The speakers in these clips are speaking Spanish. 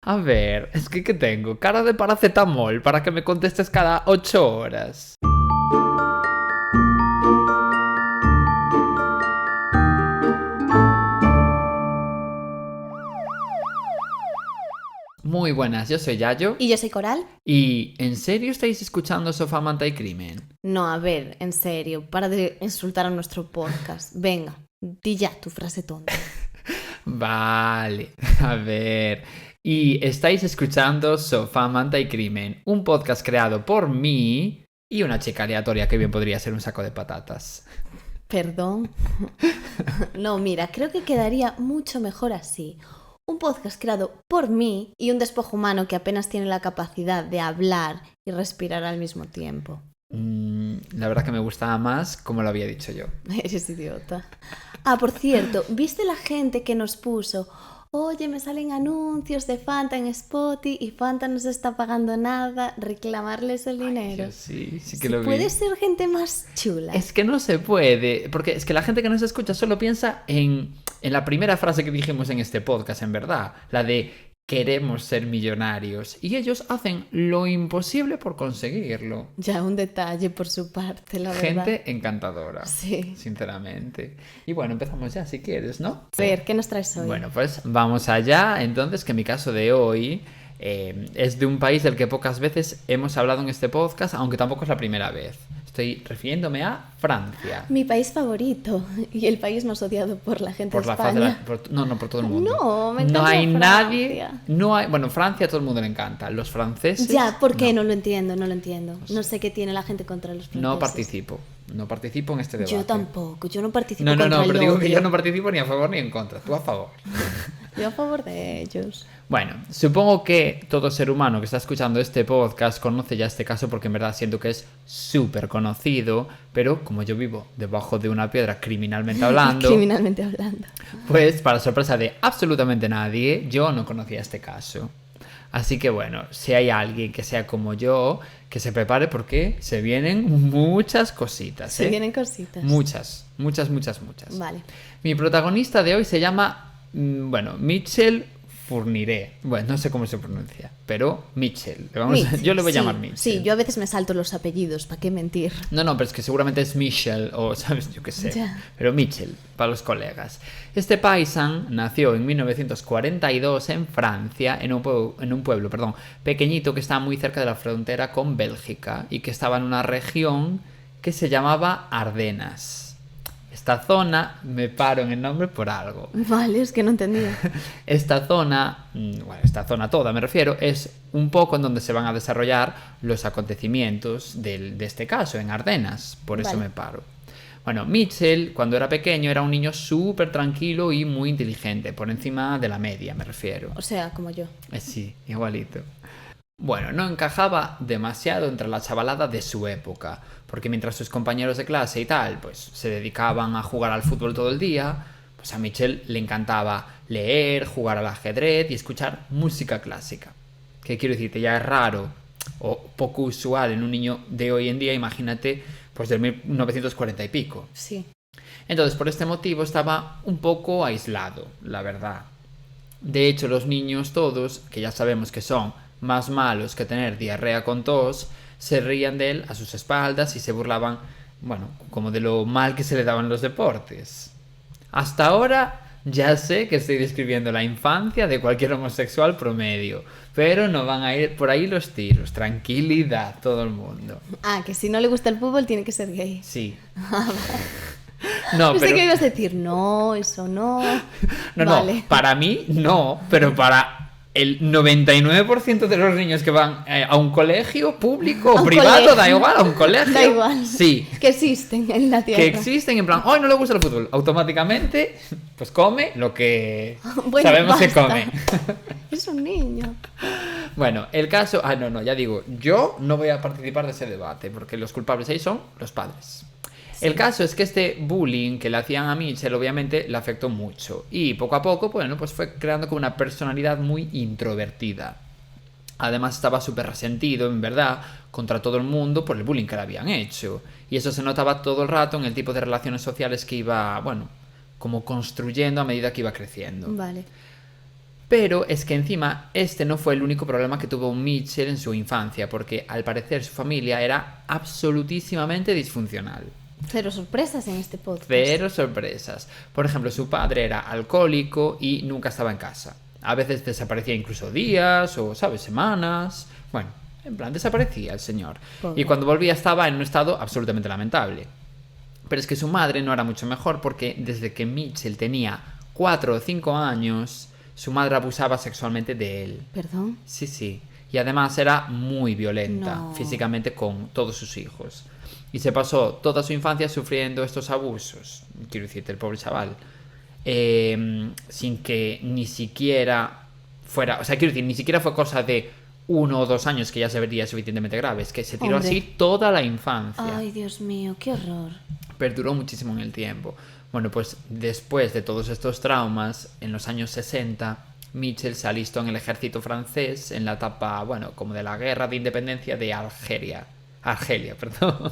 A ver, es que ¿qué tengo? Cara de paracetamol para que me contestes cada 8 horas. Muy buenas, yo soy Yayo. ¿Y yo soy Coral? ¿Y en serio estáis escuchando Sofá, Manta y Crimen? No, a ver, en serio, para de insultar a nuestro podcast. Venga, di ya tu frase tonta. Vale, a ver. Y estáis escuchando Sofá, Manta y Crimen, un podcast creado por mí y una chica aleatoria que bien podría ser un saco de patatas. ¿Perdón? No, mira, creo que quedaría mucho mejor así. Un podcast creado por mí y un despojo humano que apenas tiene la capacidad de hablar y respirar al mismo tiempo. La verdad que me gustaba más como lo había dicho yo. Eres idiota. Ah, por cierto, ¿viste la gente que nos puso? Oye, me salen anuncios de Fanta en Spotify y Fanta no se está pagando nada, reclamarles el dinero. Ay, sí que lo vi. ¿Puede ser gente más chula? Es que no se puede, porque es que la gente que nos escucha solo piensa en la primera frase que dijimos en este podcast, en verdad, la de queremos ser millonarios, y ellos hacen lo imposible por conseguirlo. Ya, un detalle por su parte, la verdad. Gente encantadora, Sí. sinceramente. Y bueno, empezamos ya si quieres, ¿no? A ver, ¿qué nos traes hoy? Bueno, pues vamos allá. Entonces, que mi caso de hoy es de un país del que pocas veces hemos hablado en este podcast, aunque tampoco es la primera vez. Estoy refiriéndome a Francia. Mi país favorito y el país más odiado por la gente Por de la España. faz de la, no, por todo el mundo. No, me encanta No hay Francia. nadie. No hay, bueno, Francia a todo el mundo le encanta. Los franceses. Ya, ¿por qué? No lo entiendo, no lo entiendo. No sé qué tiene la gente contra los franceses. No participo en este debate. Yo tampoco, yo no participo No, contra el pero digo que odio. yo no participo ni a favor ni en contra. Tú a favor. Yo a favor de ellos. Bueno, supongo que todo ser humano que está escuchando este podcast conoce ya este caso porque en verdad siento que es súper conocido, pero como yo vivo debajo de una piedra criminalmente hablando, Criminalmente hablando. pues para sorpresa de absolutamente nadie, yo no conocía este caso. Así que bueno, si hay alguien que sea como yo, que se prepare porque se vienen muchas cositas. Se vienen cositas. Muchas. Vale. Mi protagonista de hoy se llama, Michel Fourniret. Bueno, no sé cómo se pronuncia, pero Michel. Yo le voy a llamar Michel. Sí, yo a veces me salto los apellidos, ¿para qué mentir? No, pero es que seguramente es Michel o, ¿sabes? Yo qué sé. Ya. Pero Michel, para los colegas. Este paisan nació en 1942 en Francia, en un pueblo, pequeñito que está muy cerca de la frontera con Bélgica y que estaba en una región que se llamaba Ardenas. Esta zona, me paro en el nombre por algo. Vale, es que no entendía. Esta zona toda me refiero, es un poco en donde se van a desarrollar los acontecimientos de este caso, en Ardenas, por eso Vale. me paro. Bueno, Mitchell, cuando era pequeño, era un niño súper tranquilo y muy inteligente, por encima de la media, me refiero. O sea, como yo. Sí, igualito. Bueno, no encajaba demasiado entre la chavalada de su época, porque mientras sus compañeros de clase y tal, pues se dedicaban a jugar al fútbol todo el día, pues a Michel le encantaba leer, jugar al ajedrez y escuchar música clásica. Que quiero decirte, ya es raro o poco usual en un niño de hoy en día, imagínate, pues del 1940 y pico. Sí. Entonces, por este motivo estaba un poco aislado, la verdad. De hecho, los niños todos, que ya sabemos que son más malos que tener diarrea con tos, se reían de él a sus espaldas y se burlaban, como de lo mal que se le daban los deportes. Hasta ahora ya sé que estoy describiendo la infancia de cualquier homosexual promedio, pero no van a ir por ahí los tiros. Tranquilidad, todo el mundo. Ah, que si no le gusta el fútbol tiene que ser gay. Sí. No, Pensé pero... que ibas a decir, no, eso no. No, Vale. para mí no, pero para el 99% de los niños que van a un colegio público o privado, colegio. da igual, a un colegio. Da igual. Sí. Que existen en la tierra. Que existen en plan, hoy no le gusta el fútbol, automáticamente pues come lo que Bueno, sabemos que basta. come. Es un niño. Bueno, el caso, ya digo, yo no voy a participar de ese debate porque los culpables ahí son los padres. Sí. El caso es que este bullying que le hacían a Mitchell obviamente le afectó mucho y poco a poco, pues fue creando como una personalidad muy introvertida. Además estaba súper resentido, en verdad, contra todo el mundo por el bullying que le habían hecho. Y eso se notaba todo el rato en el tipo de relaciones sociales que iba, como construyendo a medida que iba creciendo. Vale. Pero es que encima este no fue el único problema que tuvo Mitchell en su infancia, porque al parecer su familia era absolutísimamente disfuncional. Cero sorpresas en este podcast. Cero sorpresas. Por ejemplo, su padre era alcohólico y nunca estaba en casa. A veces desaparecía incluso días o, ¿sabes?, semanas. Bueno, en plan, desaparecía el señor. Pobre. Y cuando volvía estaba en un estado absolutamente lamentable. Pero es que su madre no era mucho mejor porque desde que Mitchell tenía 4 o 5 años, su madre abusaba sexualmente de él. ¿Perdón? Sí, sí. Y además era muy violenta No. físicamente con todos sus hijos. Y se pasó toda su infancia sufriendo estos abusos. Quiero decirte, el pobre chaval. Sin que ni siquiera fuera... O sea, quiero decir, ni siquiera fue cosa de 1 o 2 años que ya se vería suficientemente grave. Es que se tiró Hombre. así toda la infancia. Ay, Dios mío, qué horror. Perduró muchísimo en el tiempo. Bueno, pues después de todos estos traumas, en los años 60, Mitchell se alistó en el ejército francés en la etapa, bueno, como de la guerra de independencia de Argelia, perdón,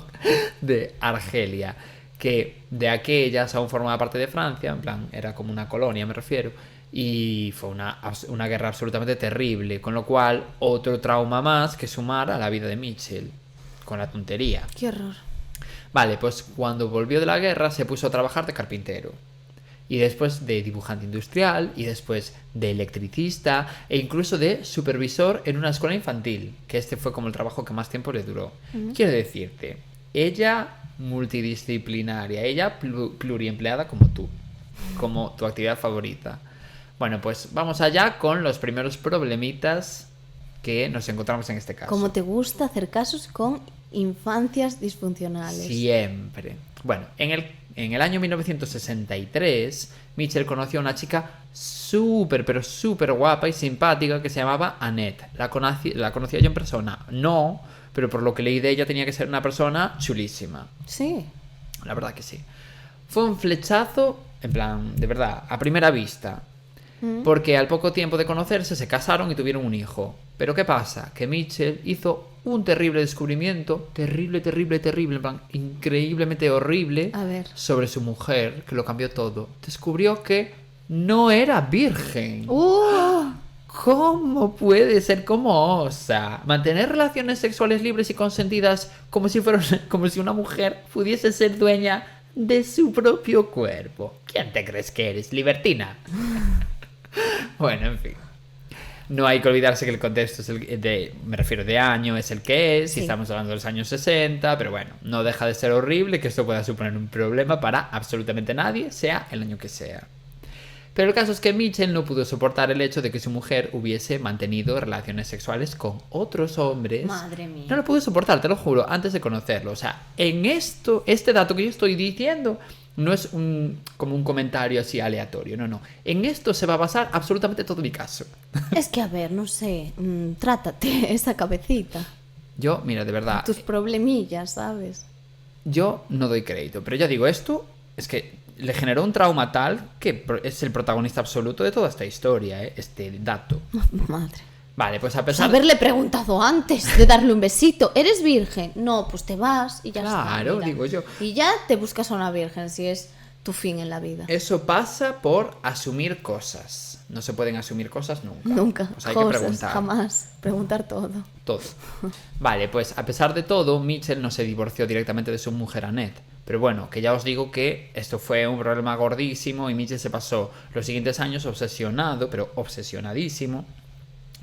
de Argelia, que de aquellas aún formaba parte de Francia, en plan, era como una colonia, me refiero, y fue una guerra absolutamente terrible, con lo cual otro trauma más que sumar a la vida de Mitchell, con la tontería. Qué horror. Vale, pues cuando volvió de la guerra se puso a trabajar de carpintero. Y después de dibujante industrial, y después de electricista, e incluso de supervisor en una escuela infantil, que este fue como el trabajo que más tiempo le duró. Quiero decirte, ella multidisciplinaria, ella pluriempleada como tú, como tu actividad favorita. Bueno, pues vamos allá con los primeros problemitas que nos encontramos en este caso. Como te gusta hacer casos con infancias disfuncionales. Siempre. Bueno, en el año 1963, Mitchell conoció a una chica súper, pero súper guapa y simpática que se llamaba Annette. La conocía yo en persona. No, pero por lo que leí de ella tenía que ser una persona chulísima. Sí. La verdad que sí. Fue un flechazo, en plan, de verdad, a primera vista. Porque al poco tiempo de conocerse se casaron y tuvieron un hijo. Pero ¿qué pasa? Que Mitchell hizo un terrible descubrimiento, terrible, en plan, increíblemente horrible, A ver. sobre su mujer, que lo cambió todo. Descubrió que no era virgen. ¿Cómo puede ser? ¿Cómo osa mantener relaciones sexuales libres y consentidas como si una mujer pudiese ser dueña de su propio cuerpo? ¿Quién te crees que eres, libertina? Bueno, en fin. No hay que olvidarse que el contexto es me refiero de año, es el que es, Sí. y estamos hablando de los años 60, pero bueno, no deja de ser horrible que esto pueda suponer un problema para absolutamente nadie, sea el año que sea. Pero el caso es que Mitchell no pudo soportar el hecho de que su mujer hubiese mantenido relaciones sexuales con otros hombres. Madre mía. No lo pudo soportar, te lo juro, antes de conocerlo. O sea, en este dato que yo estoy diciendo no es como un comentario así aleatorio, no. En esto se va a basar absolutamente todo mi caso. Es que, a ver, no sé, trátate esa cabecita. Yo, mira, de verdad, Tus problemillas, ¿sabes? yo no doy crédito, pero ya digo, esto es que le generó un trauma tal que es el protagonista absoluto de toda esta historia, este dato. Madre. Vale, pues a Pues pesar haberle preguntado antes de darle un besito. ¿Eres virgen? No, pues te vas y ya está. Claro, mira. digo yo. Y ya te buscas a una virgen si es tu fin en la vida. Eso pasa por asumir cosas. No se pueden asumir cosas nunca. Nunca. O sea, hay que Cosas, preguntar. jamás. Preguntar todo. Todo. Vale, pues a pesar de todo, Mitchell no se divorció directamente de su mujer Annette. Pero bueno, que ya os digo que esto fue un problema gordísimo y Mitchell se pasó los siguientes años obsesionado, pero obsesionadísimo,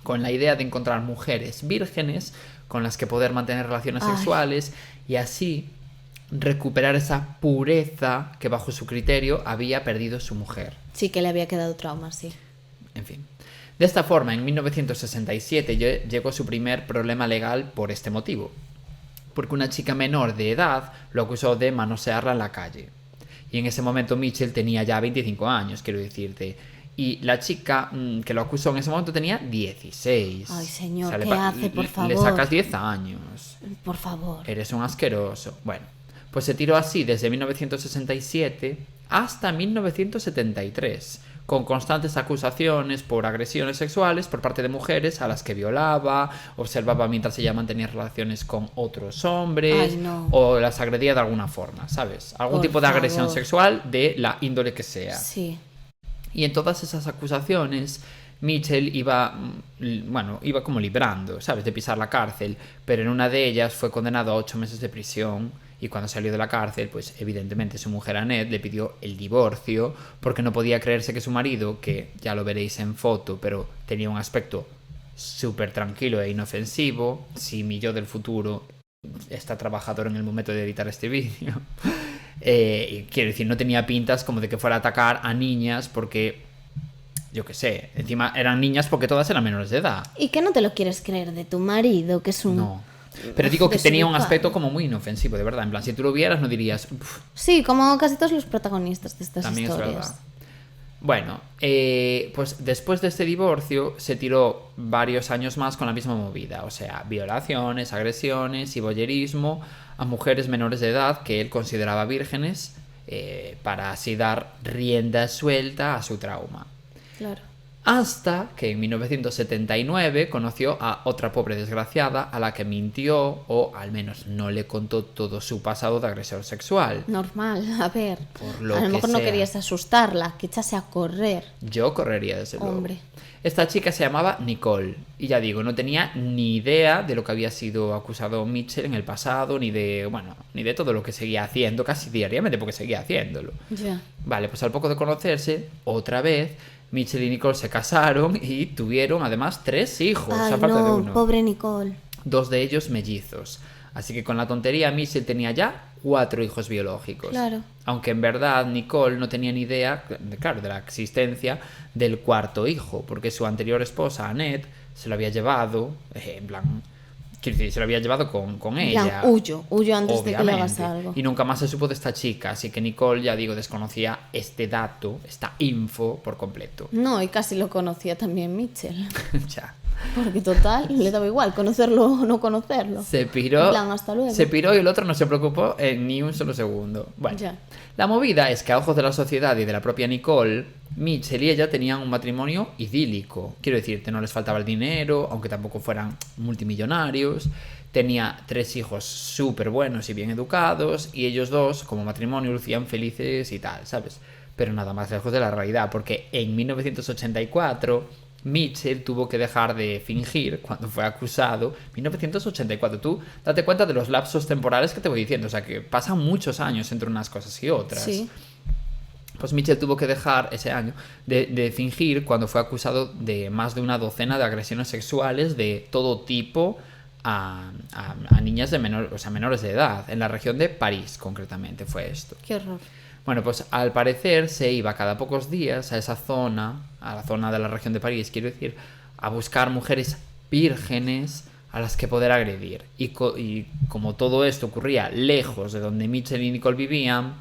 con la idea de encontrar mujeres vírgenes con las que poder mantener relaciones Ay. sexuales y así recuperar esa pureza que bajo su criterio había perdido su mujer. Sí que le había quedado trauma, sí. En fin. De esta forma, en 1967 llegó su primer problema legal por este motivo. Porque una chica menor de edad lo acusó de manosearla en la calle. Y en ese momento Mitchell tenía ya 25 años, quiero decirte. Y la chica que lo acusó en ese momento tenía 16. Ay, señor, O sea, ¿qué hace, por Le favor? sacas 10 años. Por favor. Eres un asqueroso. Bueno, pues se tiró así desde 1967 hasta 1973, con constantes acusaciones por agresiones sexuales por parte de mujeres a las que violaba, observaba mientras ella mantenía relaciones con otros hombres, Ay, no. o las agredía de alguna forma, ¿sabes? Algún Por tipo de agresión favor. sexual de la índole que sea. Sí. Y en todas esas acusaciones, Mitchell iba como librando, ¿sabes?, de pisar la cárcel, pero en una de ellas fue condenado a 8 meses de prisión y cuando salió de la cárcel, pues evidentemente su mujer Annette le pidió el divorcio porque no podía creerse que su marido, que ya lo veréis en foto, pero tenía un aspecto súper tranquilo e inofensivo, si mi yo del futuro está trabajador en el momento de editar este vídeo, quiero decir, no tenía pintas como de que fuera a atacar a niñas porque, yo qué sé, encima eran niñas porque todas eran menores de edad. ¿Y que no te lo quieres creer de tu marido, que es un... No. Pero digo que tenía un desubicado? aspecto como muy inofensivo, de verdad. En plan, si tú lo vieras no dirías... "Uf, Sí, como casi todos los protagonistas de estas también es historias. verdad". Bueno, pues después de este divorcio se tiró varios años más con la misma movida, o sea, violaciones, agresiones y voyerismo a mujeres menores de edad que él consideraba vírgenes, para así dar rienda suelta a su trauma. Claro. Hasta que en 1979 conoció a otra pobre desgraciada a la que mintió, o al menos no le contó todo su pasado de agresor sexual. Normal, a ver. Por lo A lo que mejor no sea. querías asustarla, que echase a correr. Yo correría desde luego. Hombre. Esta chica se llamaba Nicole y ya digo, no tenía ni idea de lo que había sido acusado Mitchell en el pasado, ni de todo lo que seguía haciendo casi diariamente, porque seguía haciéndolo. Ya. Vale, pues al poco de conocerse, otra vez, Mitchell y Nicole se casaron y tuvieron además 3 hijos, Ay, aparte de no, uno. pobre Nicole. 2 de ellos mellizos. Así que con la tontería Mitchell tenía ya 4 hijos biológicos. Claro. Aunque en verdad Nicole no tenía ni idea, claro, de la existencia del 4.º hijo, porque su anterior esposa, Annette, se lo había llevado, en plan, quiero decir, se lo había llevado con En ella. plan, huyo antes de que le hagas Obviamente. algo. Y nunca más se supo de esta chica, así que Nicole, ya digo, desconocía este dato, esta info por completo. No, y casi lo conocía también Mitchell. Ya. Porque total, le daba igual conocerlo o no conocerlo. Se piró. En plan, hasta luego. Se piró y el otro no se preocupó en ni un solo segundo. Bueno, Ya. la movida es que a ojos de la sociedad y de la propia Nicole, Mitchell y ella tenían un matrimonio idílico. Quiero decirte, no les faltaba el dinero, aunque tampoco fueran multimillonarios. Tenía 3 hijos súper buenos y bien educados, y ellos dos, como matrimonio, lucían felices y tal, ¿sabes? Pero nada más lejos de la realidad, porque en 1984 Mitchell tuvo que dejar de fingir cuando fue acusado. 1984, tú date cuenta de los lapsos temporales que te voy diciendo, o sea que pasan muchos años entre unas cosas y otras. Sí. Pues Mitchell tuvo que dejar ese año de fingir cuando fue acusado de más de una docena de agresiones sexuales de todo tipo a niñas de menores de edad, en la región de París concretamente fue esto. Qué horror. Bueno, pues al parecer se iba cada pocos días a esa zona, a la zona de la región de París, quiero decir, a buscar mujeres vírgenes a las que poder agredir. Y como todo esto ocurría lejos de donde Mitchell y Nicole vivían,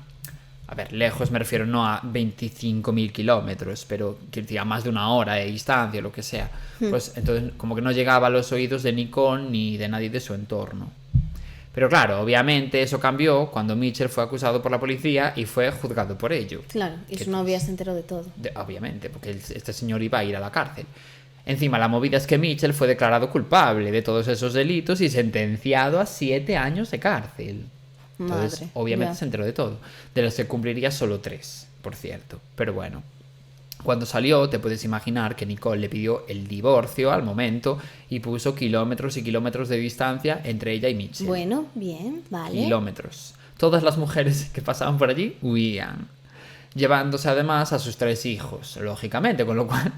a ver, lejos me refiero no a 25.000 kilómetros, pero quiero decir a más de una hora de distancia, lo que sea, pues entonces como que no llegaba a los oídos de Nicole ni de nadie de su entorno. Pero claro, obviamente eso cambió cuando Mitchell fue acusado por la policía y fue juzgado por ello. Claro, y su novia se enteró de todo. Obviamente, porque este señor iba a ir a la cárcel. Encima, la movida es que Mitchell fue declarado culpable de todos esos delitos y sentenciado a 7 años de cárcel. Entonces, Madre, obviamente ya. se enteró de todo. De los que cumpliría solo 3, por cierto. Pero bueno. Cuando salió, te puedes imaginar que Nicole le pidió el divorcio al momento y puso kilómetros y kilómetros de distancia entre ella y Mitchell. Bueno, bien, vale. Kilómetros. Todas las mujeres que pasaban por allí huían, llevándose además a sus 3 hijos, lógicamente, con lo cual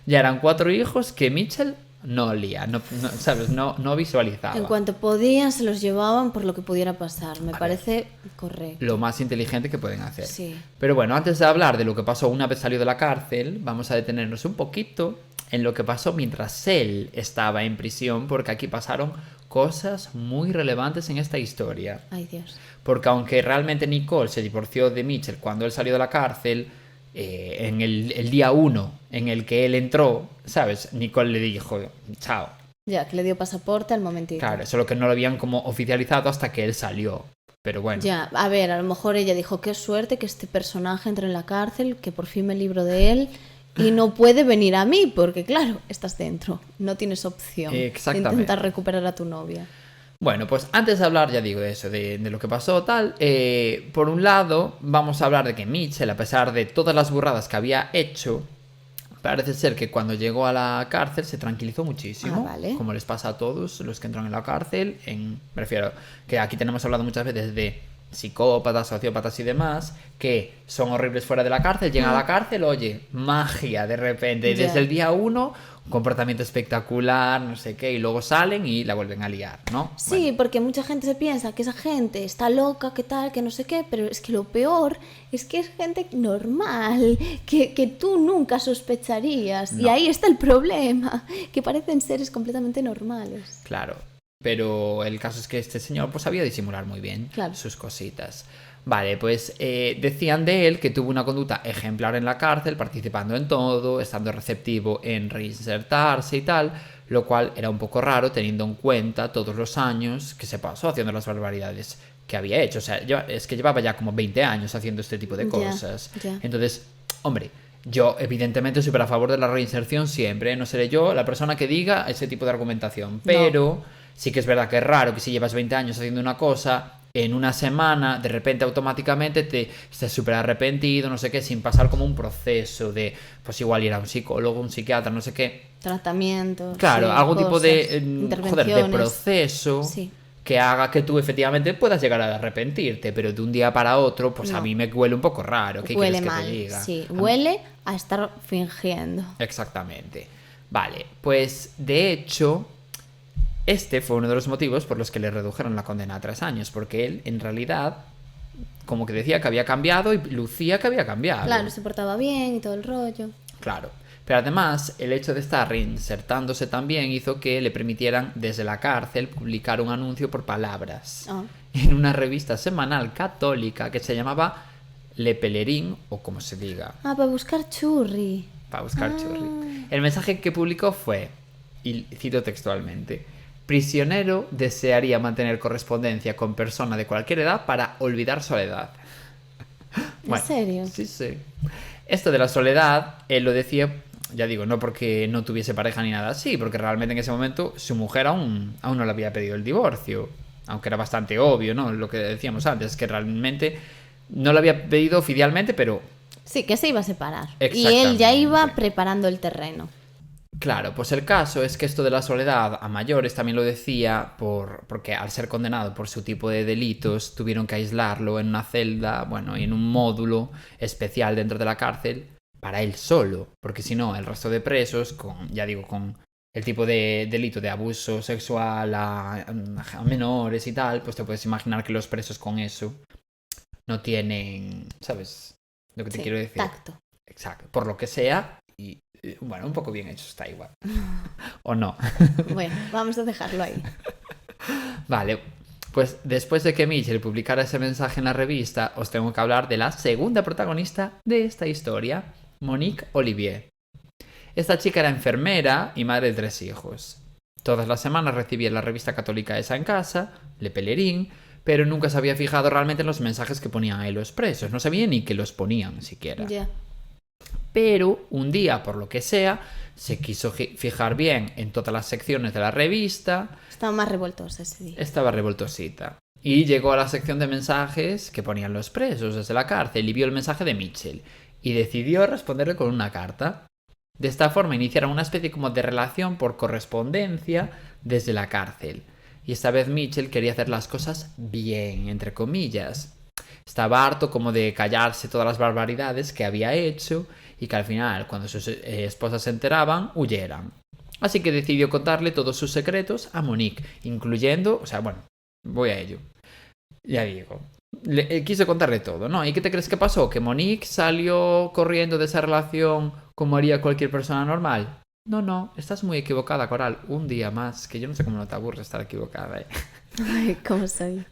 ya eran 4 hijos que Mitchell no olía, ¿sabes? No visualizaba. En cuanto podían, se los llevaban por lo que pudiera pasar. Me A parece correcto. Lo más inteligente que pueden hacer. Sí. Pero bueno, antes de hablar de lo que pasó una vez salió de la cárcel, vamos a detenernos un poquito en lo que pasó mientras él estaba en prisión, porque aquí pasaron cosas muy relevantes en esta historia. Ay, Dios. Porque aunque realmente Nicole se divorció de Mitchell cuando él salió de la cárcel, en el día 1 en el que él entró, ¿sabes? Nicole le dijo, chao. Ya, que le dio pasaporte al momentito. Claro, solo que no lo habían como oficializado hasta que él salió. Pero bueno. Ya, a ver, a lo mejor ella dijo, qué suerte que este personaje entre en la cárcel, que por fin me libro de él y no puede venir a mí, porque claro, estás dentro, no tienes opción de Exactamente. intentar recuperar a tu novia. Bueno, pues antes de hablar, ya digo eso, de lo que pasó tal, por un lado vamos a hablar de que Mitchell, a pesar de todas las burradas que había hecho, Parece ser que cuando llegó a la cárcel se tranquilizó muchísimo, vale. como les pasa a todos los que entran en la cárcel. Me refiero que aquí tenemos hablado muchas veces de psicópatas, sociópatas y demás, que son horribles fuera de la cárcel, llegan a la cárcel, oye, magia de repente, Ya. desde el día 1, un comportamiento espectacular, no sé qué, y luego salen y la vuelven a liar, ¿no? Sí, porque mucha gente se piensa que esa gente está loca, que tal, que no sé qué, pero es que lo peor es que es gente normal, que tú nunca sospecharías. Y No. ahí está el problema, que parecen seres completamente normales. Claro, pero el caso es que este señor pues sabía disimular muy bien Claro. sus cositas. Vale, pues decían de él que tuvo una conducta ejemplar en la cárcel, participando en todo, estando receptivo en reinsertarse y tal, lo cual era un poco raro teniendo en cuenta todos los años que se pasó haciendo las barbaridades que había hecho. O sea, es que llevaba ya como 20 años haciendo este tipo de Ya, cosas. ya. Entonces, hombre, yo evidentemente súper a favor de la reinserción siempre, ¿eh? No seré yo la persona que diga ese tipo de argumentación, pero sí que es verdad que es raro que si llevas 20 años haciendo una cosa, en una semana, de repente automáticamente te estés súper arrepentido, no sé qué, sin pasar como un proceso de, pues igual ir a un psicólogo, un psiquiatra, no sé qué. Tratamientos. Claro, sí, algún tipo cosas, de, intervenciones. de proceso Sí. que haga que tú efectivamente puedas llegar a arrepentirte, pero de un día para otro, pues a No. mí me huele un poco raro. ¿Qué Huele quieres que mal, te diga? sí. A mí- Huele a estar fingiendo. Exactamente. Vale, pues de hecho, este fue uno de los motivos por los que le redujeron la condena a 3 años, porque él, en realidad, como que decía que había cambiado y lucía que había cambiado. Claro, se portaba bien y todo el rollo. Claro. Pero además, el hecho de estar reinsertándose también hizo que le permitieran desde la cárcel publicar un anuncio por palabras Ah. en una revista semanal católica que se llamaba Le Pelerín, o como se diga, Ah, para buscar churri. para buscar churri. El mensaje que publicó fue, y cito textualmente: prisionero desearía mantener correspondencia con persona de cualquier edad para olvidar soledad. ¿En serio? Sí, sí. Esto de la soledad, él lo decía, ya digo, no porque no tuviese pareja ni nada así, porque realmente en ese momento su mujer aún no le había pedido el divorcio, aunque era bastante obvio, ¿no? Lo que decíamos antes, que realmente no lo había pedido oficialmente, pero Sí, que se iba a separar. Y Exactamente. él ya iba preparando el terreno. claro, pues el caso es que esto de la soledad a mayores también lo decía porque al ser condenado por su tipo de delitos tuvieron que aislarlo en una celda, bueno, y en un módulo especial dentro de la cárcel para él solo, porque si no, el resto de presos, ya digo, con el tipo de delito de abuso sexual a menores y tal, pues te puedes imaginar que los presos con eso no tienen, ¿sabes? Lo que te Sí, quiero decir. tacto. Exacto, por lo que sea, y bueno, un poco bien hecho está igual. ¿O no? Bueno, vamos a dejarlo ahí. Vale, pues después de que Mitchell publicara ese mensaje en la revista, os tengo que hablar de la segunda protagonista de esta historia, Monique Olivier. Esta chica era enfermera y madre de 3 hijos. Todas las semanas recibía la revista católica esa en casa, Le Pelerín, pero nunca se había fijado realmente en los mensajes que ponían ahí los presos. No sabía ni que los ponían siquiera. Ya. Pero un día, por lo que sea, se quiso fijar bien en todas las secciones de la revista. Estaba más revoltosa ese día. Estaba revoltosita. Y llegó a la sección de mensajes que ponían los presos desde la cárcel y vio el mensaje de Mitchell. Y decidió responderle con una carta. De esta forma iniciaron una especie como de relación por correspondencia desde la cárcel. Y esta vez Mitchell quería hacer las cosas bien, entre comillas. Estaba harto como de callarse todas las barbaridades que había hecho y que al final, cuando sus esposas se enteraban, huyeran. Así que decidió contarle todos sus secretos a Monique, incluyendo, o sea, bueno, voy a ello. Ya digo, quiso contarle todo, ¿no? ¿Y qué te crees que pasó? ¿Que Monique salió corriendo de esa relación como haría cualquier persona normal? No, estás muy equivocada, Coral. Un día más, que yo no sé cómo no te aburre estar equivocada, ¿eh? Ay, ¿cómo soy?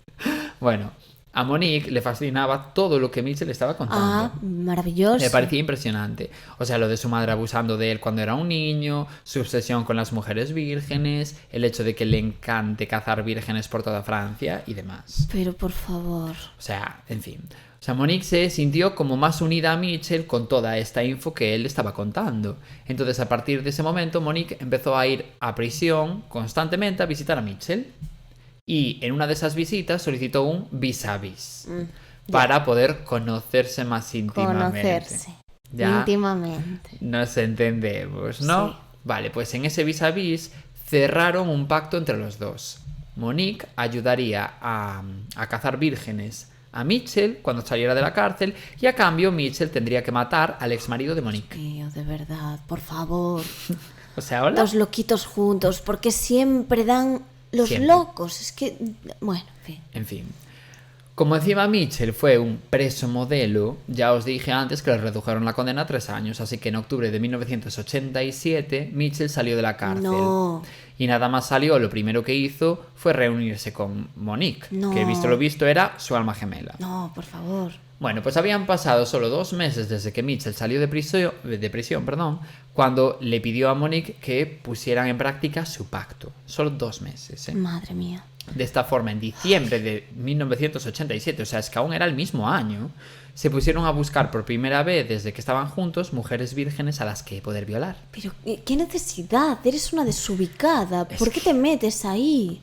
Bueno, a Monique le fascinaba todo lo que Mitchell estaba contando. Ah, maravilloso. Me parecía impresionante. O sea, lo de su madre abusando de él cuando era un niño, su obsesión con las mujeres vírgenes, el hecho de que le encante cazar vírgenes por toda Francia y demás. Pero por favor. O sea, en fin. O sea, Monique se sintió como más unida a Mitchell con toda esta info que él estaba contando. Entonces, a partir de ese momento, Monique empezó a ir a prisión constantemente a visitar a Mitchell. Y en una de esas visitas solicitó un vis a vis para poder conocerse más íntimamente. Conocerse. Ya íntimamente. nos entendemos, ¿no? Sí. Vale, pues en ese vis a vis cerraron un pacto entre los dos. Monique ayudaría a cazar vírgenes a Mitchell cuando saliera de la cárcel y a cambio Mitchell tendría que matar al exmarido de Monique. Tío, de verdad, por favor. O sea, hola. Dos loquitos juntos, porque siempre dan los Siempre. locos. Es que, bueno, en fin. En fin. Como encima Mitchell fue un preso modelo, ya os dije antes que le redujeron la condena a 3 años, así que en octubre de 1987 Mitchell salió de la cárcel. No. Y nada más salió, lo primero que hizo fue reunirse con Monique, No. que visto lo visto era su alma gemela. No, por favor. Bueno, pues habían pasado solo 2 meses desde que Mitchell salió de prisión, cuando le pidió a Monique que pusieran en práctica su pacto. Solo 2 meses, ¿eh? Madre mía. De esta forma, en diciembre de 1987, o sea, es que aún era el mismo año, se pusieron a buscar por primera vez desde que estaban juntos mujeres vírgenes a las que poder violar. Pero, ¿qué necesidad? Eres una desubicada. ¿Por qué te metes ahí?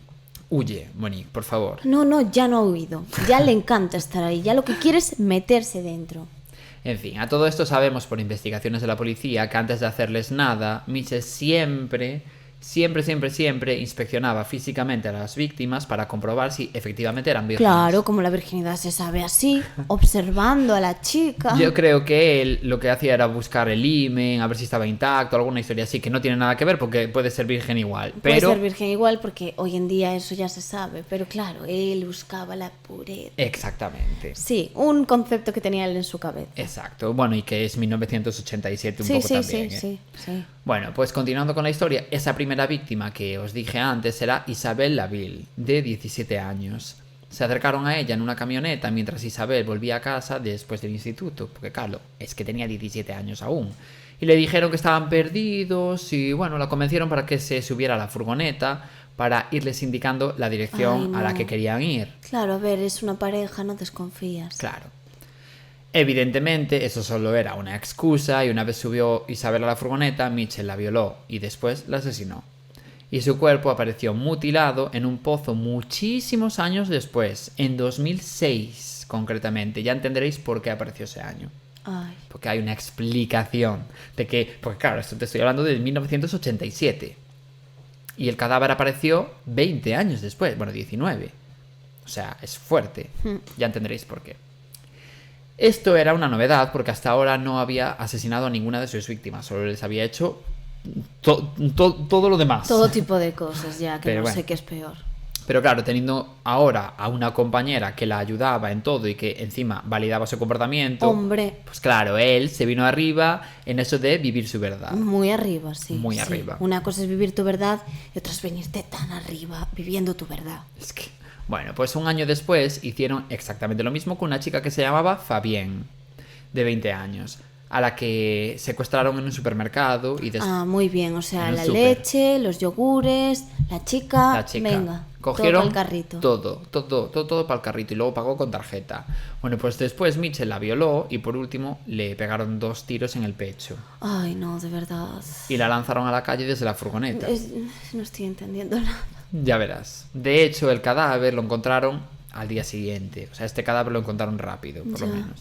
Huye, Monique, por favor. No, ya no ha huido. Ya le encanta estar ahí. Ya lo que quiere es meterse dentro. En fin, a todo esto sabemos por investigaciones de la policía que antes de hacerles nada, Mitchell siempre inspeccionaba físicamente a las víctimas para comprobar si efectivamente eran vírgenes. Claro, como la virginidad se sabe así, observando a la chica. Yo creo que él lo que hacía era buscar el himen, a ver si estaba intacto, alguna historia así, que no tiene nada que ver porque puede ser virgen igual. Puede Pero ser virgen igual porque hoy en día eso ya se sabe, pero claro, él buscaba la pureza. exactamente. Sí, un concepto que tenía él en su cabeza. Exacto. Bueno, y que es 1987 un Sí, poco sí, también. sí. Bueno, pues continuando con la historia, esa primera víctima que os dije antes era Isabel Laville, de 17 años. Se acercaron a ella en una camioneta mientras Isabel volvía a casa después del instituto, porque claro, es que tenía 17 años aún. Y le dijeron que estaban perdidos y bueno, la convencieron para que se subiera a la furgoneta para irles indicando la dirección Ay, no. a la que querían ir. Claro, a ver, es una pareja, no desconfías. Claro. Evidentemente, eso solo era una excusa y una vez subió Isabel a la furgoneta, Mitchell la violó y después la asesinó. Y su cuerpo apareció mutilado en un pozo muchísimos años después, en 2006 concretamente. Ya entenderéis por qué apareció ese año. Ay, Porque hay una explicación de que... Porque claro, esto te estoy hablando de 1987. Y el cadáver apareció 20 años después, bueno, 19. O sea, es fuerte. Ya entenderéis por qué. Esto era una novedad porque hasta ahora no había asesinado a ninguna de sus víctimas, solo les había hecho todo lo demás. todo tipo de cosas ya, que Pero no bueno. sé qué es peor. Pero claro, teniendo ahora a una compañera que la ayudaba en todo y que encima validaba su comportamiento, Hombre, pues claro, él se vino arriba en eso de vivir su verdad. muy arriba, sí. Muy sí. arriba. Una cosa es vivir tu verdad y otra es venirte tan arriba viviendo tu verdad. Es que, bueno, pues un año después hicieron exactamente lo mismo con una chica que se llamaba Fabienne, de 20 años, a la que secuestraron en un supermercado y después... Ah, muy bien, o sea, en el la súper. leche, los yogures, la chica, La chica. venga, Cogieron todo pa'l carrito. todo para el carrito y luego pagó con tarjeta. Bueno, pues después Mitchell la violó y por último le pegaron 2 tiros en el pecho Ay, no, de verdad. y la lanzaron a la calle desde la furgoneta. No estoy entendiendo nada. Ya verás. De hecho, el cadáver lo encontraron al día siguiente. O sea, este cadáver lo encontraron rápido, por lo Ya. menos.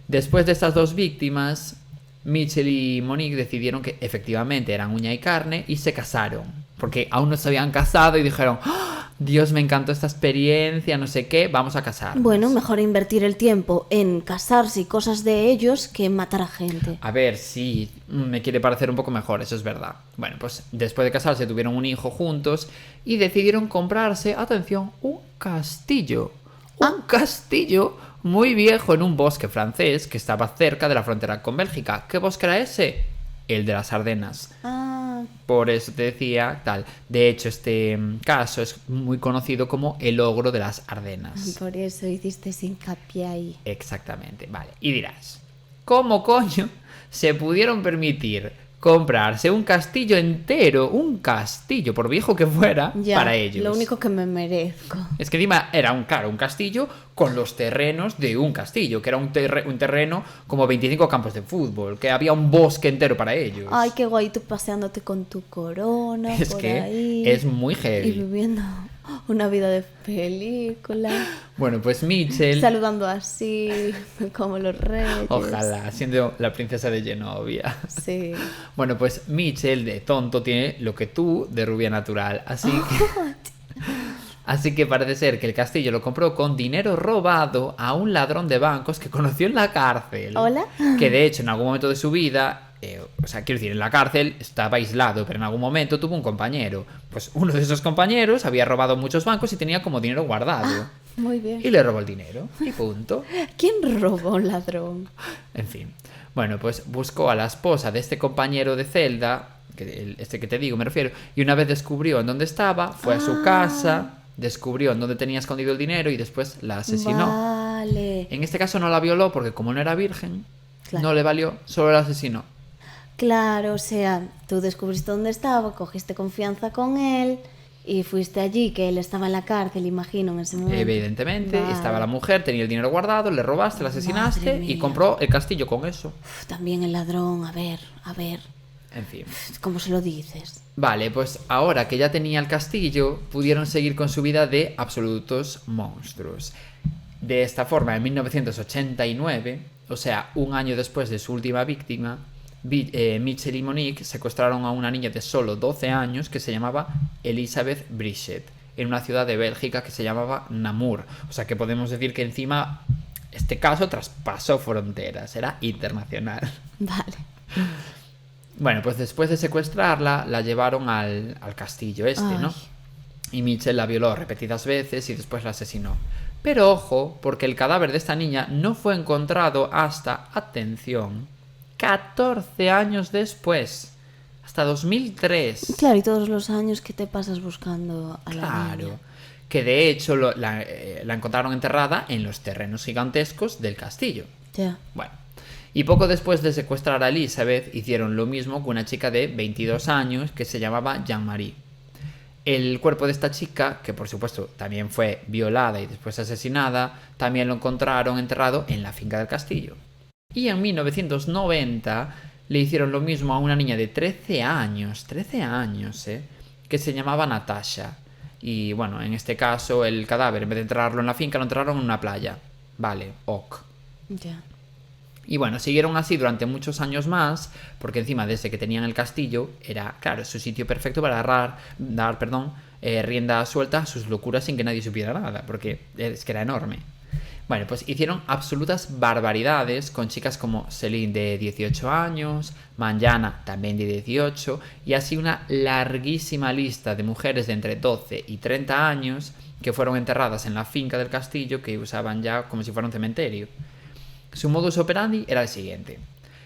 Después de estas 2 víctimas, Mitchell y Monique decidieron que efectivamente eran uña y carne y se casaron. Porque aún no se habían casado y dijeron, ¡Ah! Dios, me encantó esta experiencia, no sé qué, vamos a casarnos. Bueno, mejor invertir el tiempo en casarse y cosas de ellos que en matar a gente. A ver, sí, me quiere parecer un poco mejor, eso es verdad. Bueno, pues después de casarse tuvieron un hijo juntos y decidieron comprarse, atención, un castillo. Un castillo muy viejo en un bosque francés que estaba cerca de la frontera con Bélgica. ¿Qué bosque era ese? El de las Ardenas. Ah, Por eso te decía tal. De hecho, este caso es muy conocido como el ogro de las Ardenas. por eso hiciste hincapié ahí. Exactamente, vale. Y dirás, ¿cómo coño se pudieron permitir comprarse un castillo entero, un castillo, por viejo que fuera, Ya, para ellos? lo único que me merezco. Es que encima era un castillo con los terrenos de un castillo, que era un terreno como 25 campos de fútbol, que había un bosque entero para ellos. Ay, qué guay, tú paseándote con tu corona Es por que ahí. es muy Y heavy. viviendo. Una vida de película. Bueno, pues Mitchell, Saludando así, como los reyes. ojalá, siendo la princesa de Genovia. Sí. Bueno, pues Mitchell de tonto tiene lo que tú de rubia natural, así que parece ser que el castillo lo compró con dinero robado a un ladrón de bancos que conoció en la cárcel. ¿Hola? Que de hecho en algún momento de su vida, o sea, quiero decir, en la cárcel estaba aislado, pero en algún momento tuvo un compañero. Pues uno de esos compañeros había robado muchos bancos y tenía como dinero guardado. Muy bien. Y le robó el dinero. Y punto. ¿Quién robó a un ladrón? En fin. Bueno, pues buscó a la esposa de este compañero de celda, este que te digo me refiero, y una vez descubrió en dónde estaba, fue a su casa, descubrió en dónde tenía escondido el dinero y después la asesinó. Vale. En este caso no la violó porque como no era virgen, Claro. no le valió, solo la asesinó. Claro, o sea, tú descubriste dónde estaba, cogiste confianza con él y fuiste allí, que él estaba en la cárcel, imagino, en ese momento. Evidentemente, Vale. estaba la mujer, tenía el dinero guardado, le robaste, la asesinaste Madre y mía. compró el castillo con eso. Uf, también el ladrón, a ver, En fin. ¿cómo se lo dices? Vale, pues ahora que ya tenía el castillo, pudieron seguir con su vida de absolutos monstruos. De esta forma, en 1989, o sea, un año después de su última víctima, Mitchell y Monique secuestraron a una niña de solo 12 años que se llamaba Elizabeth Brishet, en una ciudad de Bélgica que se llamaba Namur. O sea que podemos decir que encima este caso traspasó fronteras, era internacional. Vale. Bueno, pues después de secuestrarla, la llevaron al castillo ¿no? Ay. Y Mitchell la violó repetidas veces y después la asesinó. Pero ojo, porque el cadáver de esta niña no fue encontrado hasta, atención, 14 años después. Hasta 2003. Claro, y todos los años que te pasas buscando a la Claro. niña. Que de hecho la encontraron enterrada en los terrenos gigantescos del castillo. Ya. Bueno, y poco después de secuestrar a Elizabeth, hicieron lo mismo con una chica de 22 años que se llamaba Jean-Marie. El cuerpo de esta chica, que por supuesto también fue violada y después asesinada, también lo encontraron enterrado en la finca del castillo. Y en 1990 le hicieron lo mismo a una niña de 13 años, que se llamaba Natasha. Y bueno, en este caso el cadáver, en vez de enterrarlo en la finca, lo enterraron en una playa. Vale, ok. Ya. Y bueno, siguieron así durante muchos años más, porque encima desde que tenían el castillo era, claro, su sitio perfecto para dar rienda suelta a sus locuras sin que nadie supiera nada, porque es que era enorme. Bueno, pues hicieron absolutas barbaridades con chicas como Celine de 18 años, Manjana también de 18, y así una larguísima lista de mujeres de entre 12 y 30 años que fueron enterradas en la finca del castillo que usaban ya como si fuera un cementerio. Su modus operandi era el siguiente.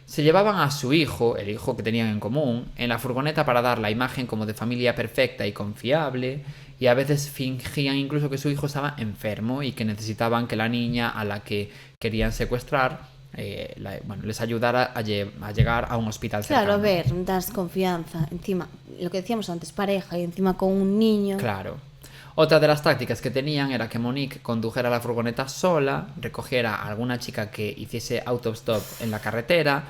Se llevaban a su hijo, el hijo que tenían en común, en la furgoneta para dar la imagen como de familia perfecta y confiable, y a veces fingían incluso que su hijo estaba enfermo y que necesitaban que la niña a la que querían secuestrar les ayudara a llegar a un hospital cercano. Claro, a ver, das confianza. Encima, lo que decíamos antes, pareja, y encima con un niño. Claro. Otra de las tácticas que tenían era que Monique condujera la furgoneta sola, recogiera a alguna chica que hiciese autostop en la carretera,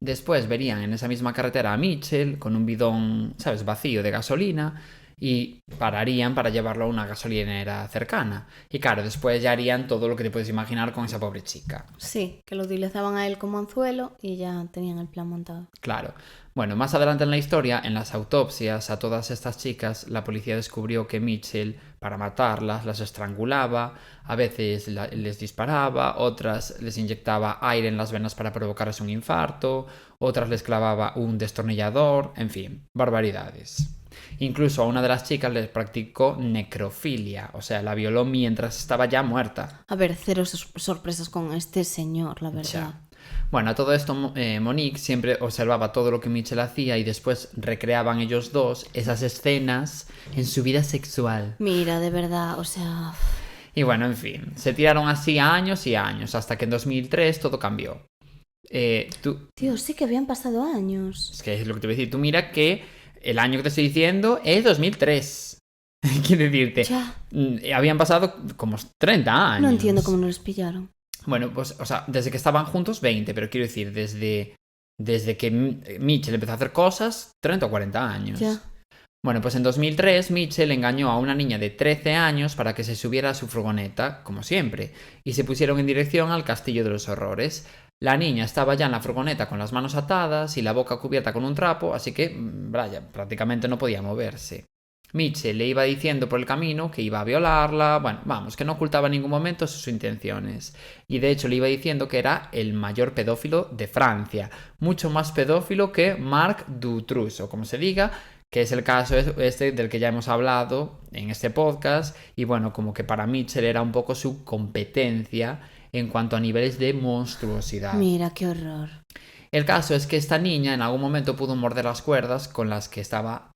después verían en esa misma carretera a Mitchell con un bidón, ¿sabes?, vacío de gasolina y pararían para llevarlo a una gasolinera cercana. Y claro, después ya harían todo lo que te puedes imaginar con esa pobre chica. Sí, que lo utilizaban a él como anzuelo y ya tenían el plan montado. Claro. Bueno, más adelante en la historia, en las autopsias a todas estas chicas, la policía descubrió que Mitchell, para matarlas, las estrangulaba, a veces les disparaba, otras les inyectaba aire en las venas para provocarles un infarto, otras les clavaba un destornillador, en fin, barbaridades. Incluso a una de las chicas les practicó necrofilia, o sea, la violó mientras estaba ya muerta. A ver, cero sorpresas con este señor, la verdad. Ya. Bueno, a todo esto Monique siempre observaba todo lo que Mitchell hacía y después recreaban ellos dos esas escenas en su vida sexual. Mira, de verdad, o sea... Y bueno, en fin, se tiraron así años y años, hasta que en 2003 todo cambió. Tío, sí que habían pasado años. Es que es lo que te voy a decir. Tú mira que el año que te estoy diciendo es 2003. Quiero decirte, Ya. Habían pasado como 30 años. No entiendo cómo no los pillaron. Bueno, pues, o sea, desde que estaban juntos 20, pero quiero decir, desde que Mitchell empezó a hacer cosas, 30 o 40 años. Ya. Bueno, pues en 2003 Mitchell engañó a una niña de 13 años para que se subiera a su furgoneta, como siempre, y se pusieron en dirección al Castillo de los Horrores. La niña estaba ya en la furgoneta con las manos atadas y la boca cubierta con un trapo, así que Brian prácticamente no podía moverse. Mitchell le iba diciendo por el camino que iba a violarla, bueno, vamos, que no ocultaba en ningún momento sus intenciones. Y de hecho le iba diciendo que era el mayor pedófilo de Francia, mucho más pedófilo que Marc Dutroux, o como se diga, que es el caso este del que ya hemos hablado en este podcast, y bueno, como que para Mitchell era un poco su competencia en cuanto a niveles de monstruosidad. Mira, qué horror. El caso es que esta niña en algún momento pudo morder las cuerdas con las que estaba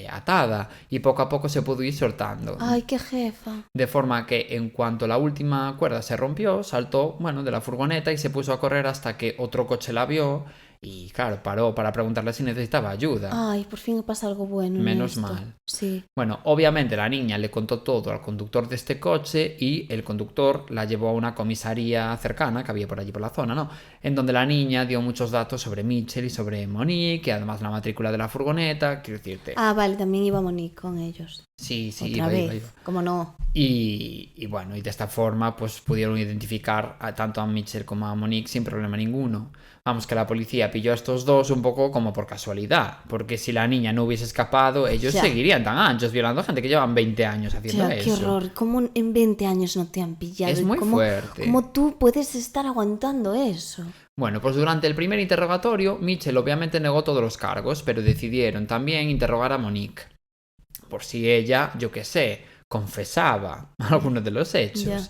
atada y poco a poco se pudo ir soltando. Ay, qué jefa. De forma que en cuanto la última cuerda se rompió, saltó, bueno, de la furgoneta y se puso a correr hasta que otro coche la vio y, claro, paró para preguntarle si necesitaba ayuda. Ay, por fin pasa algo bueno. Menos en esto. mal. Sí. Bueno, obviamente la niña le contó todo al conductor de este coche y el conductor la llevó a una comisaría cercana que había por allí por la zona, ¿no? En donde la niña dio muchos datos sobre Mitchell y sobre Monique, y además la matrícula de la furgoneta, quiero decirte. Ah, vale, también iba Monique con ellos. Sí, Otra vez. ¿Cómo no? Y bueno, y de esta forma pues pudieron identificar tanto a Mitchell como a Monique sin problema ninguno. Vamos, que la policía pilló a estos dos un poco como por casualidad, porque si la niña no hubiese escapado, ellos seguirían tan anchos violando a gente que llevan 20 años haciendo eso. Qué horror, ¿cómo en 20 años no te han pillado? Es muy fuerte. ¿Cómo tú puedes estar aguantando eso? Bueno, pues durante el primer interrogatorio, Mitchell obviamente negó todos los cargos, pero decidieron también interrogar a Monique, por si ella, yo qué sé, confesaba algunos de los hechos. Ya.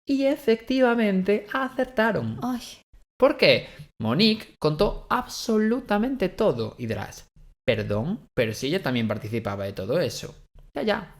Y efectivamente acertaron. Ay. ¿Por qué? Monique contó absolutamente todo. Y dirás, perdón, pero si ella también participaba de todo eso. Ya.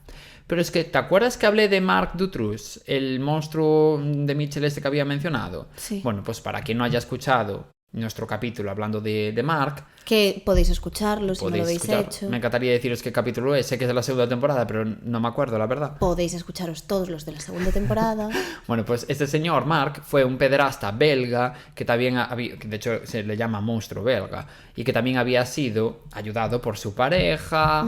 Pero es que, ¿te acuerdas que hablé de Marc Dutroux, el monstruo de Mitchell este que había mencionado? Sí. Bueno, pues para quien no haya escuchado nuestro capítulo hablando de Marc, Que podéis escucharlo si no lo habéis hecho. Me encantaría deciros qué capítulo es, sé que es de la segunda temporada, pero no me acuerdo, la verdad. Podéis escucharos todos los de la segunda temporada. Bueno, pues este señor, Marc, fue un pederasta belga que también que de hecho se le llama monstruo belga, y que también había sido ayudado por su pareja,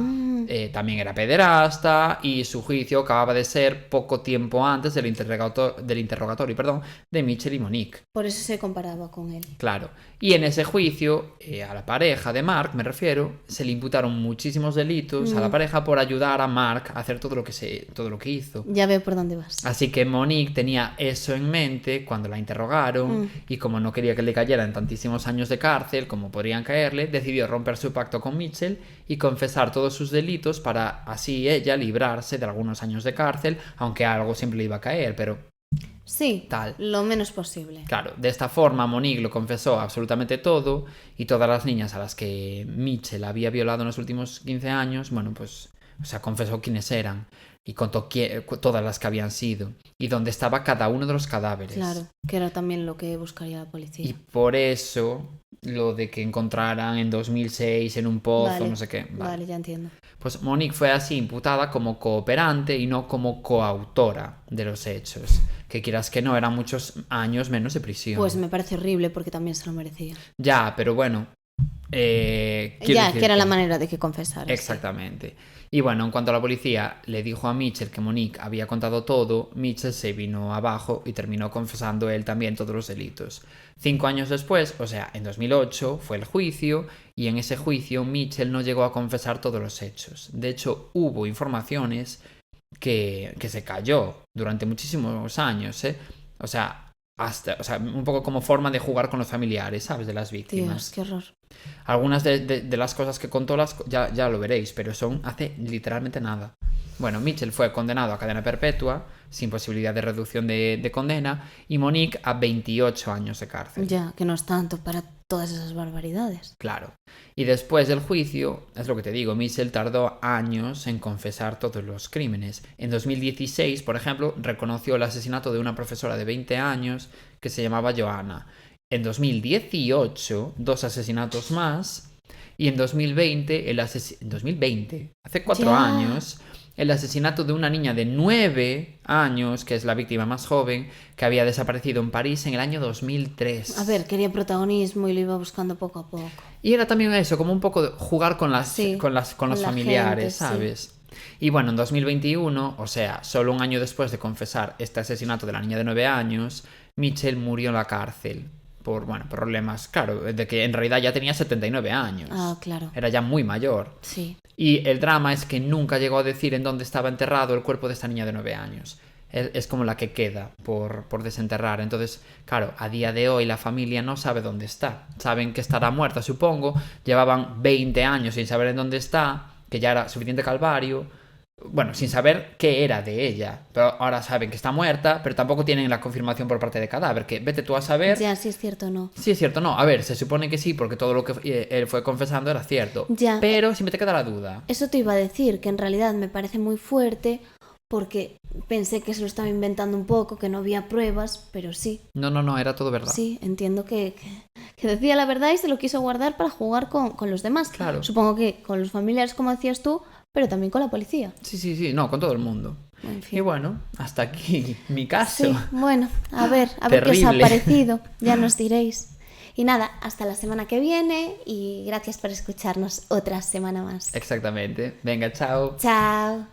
también era pederasta, y su juicio acababa de ser poco tiempo antes del interrogatorio de Mitchell y Monique. Por eso se comparaba con él. Claro. Y en ese juicio, a la pareja de Marc, me refiero, se le imputaron muchísimos delitos a la pareja por ayudar a Marc a hacer todo lo que hizo. Ya veo por dónde vas. Así que Monique tenía eso en mente cuando la interrogaron y como no quería que le cayeran tantísimos años de cárcel como podrían caerle, decidió romper su pacto con Mitchell y confesar todos sus delitos para así ella librarse de algunos años de cárcel, aunque algo siempre le iba a caer, pero Sí, tal. Lo menos posible. Claro, de esta forma Monique lo confesó absolutamente todo y todas las niñas a las que Mitchell había violado en los últimos 15 años, bueno, pues, o sea, confesó quiénes eran y contó todas las que habían sido y dónde estaba cada uno de los cadáveres. Claro, que era también lo que buscaría la policía. Y por eso lo de que encontraran en 2006 en un pozo, no sé qué. Vale, ya entiendo. Pues Monique fue así imputada como cooperante y no como coautora de los hechos. Que quieras que no, eran muchos años menos de prisión. Pues me parece horrible porque también se lo merecía. Ya, pero bueno. Que era la manera de que confesara. Exactamente. Sí. Y bueno, en cuanto a la policía le dijo a Mitchell que Monique había contado todo, Mitchell se vino abajo y terminó confesando él también todos los delitos. 5 años después, o sea, en 2008, fue el juicio y en ese juicio Mitchell no llegó a confesar todos los hechos. De hecho, hubo informaciones que se cayó durante muchísimos años, ¿eh? O sea, un poco como forma de jugar con los familiares, ¿sabes? De las víctimas. Dios, qué horror. Algunas de las cosas que contó ya lo veréis, pero son hace literalmente nada. Bueno, Mitchell fue condenado a cadena perpetua, sin posibilidad de reducción de condena, y Monique a 28 años de cárcel. Ya, que no es tanto para todas esas barbaridades. Claro. Y después del juicio, es lo que te digo, Mitchell tardó años en confesar todos los crímenes. En 2016, por ejemplo, reconoció el asesinato de una profesora de 20 años que se llamaba Joanna. En 2018, 2 asesinatos más. Y en 2020, hace 4 años, el asesinato de una niña de 9 años, que es la víctima más joven, que había desaparecido en París en el año 2003. A ver, quería protagonismo y lo iba buscando poco a poco. Y era también eso, como un poco de jugar con Sí, con los con la familiares, gente, ¿sabes? Y bueno, en 2021, o sea, solo un año después de confesar este asesinato de la niña de 9 años, Mitchell murió en la cárcel por, bueno, problemas, claro, de que en realidad ya tenía 79 años. Ah, claro. Era ya muy mayor. Sí. Y el drama es que nunca llegó a decir en dónde estaba enterrado el cuerpo de esta niña de 9 años. Es como la que queda por desenterrar. Entonces, claro, a día de hoy la familia no sabe dónde está. Saben que estará muerta, supongo. Llevaban 20 años sin saber en dónde está, que ya era suficiente calvario. Bueno, sin saber qué era de ella. Pero ahora saben que está muerta, pero tampoco tienen la confirmación por parte de cadáver. Que vete tú a saber. Ya, si es cierto o no. Sí, es cierto, no. A ver, se supone que sí, porque todo lo que él fue confesando era cierto. Ya. Pero siempre te queda la duda. Eso te iba a decir, que en realidad me parece muy fuerte porque pensé que se lo estaba inventando un poco, que no había pruebas, pero sí. No, era todo verdad. Sí, entiendo que decía la verdad y se lo quiso guardar para jugar con los demás. Claro. Supongo que con los familiares, como decías tú, pero también con la policía. Sí, no, con todo el mundo. En fin. Y bueno, hasta aquí mi caso. Sí, bueno, a ver qué os ha Terrible. parecido, ya nos diréis. Y nada, hasta la semana que viene y gracias por escucharnos otra semana más. Exactamente. Venga, chao. Chao.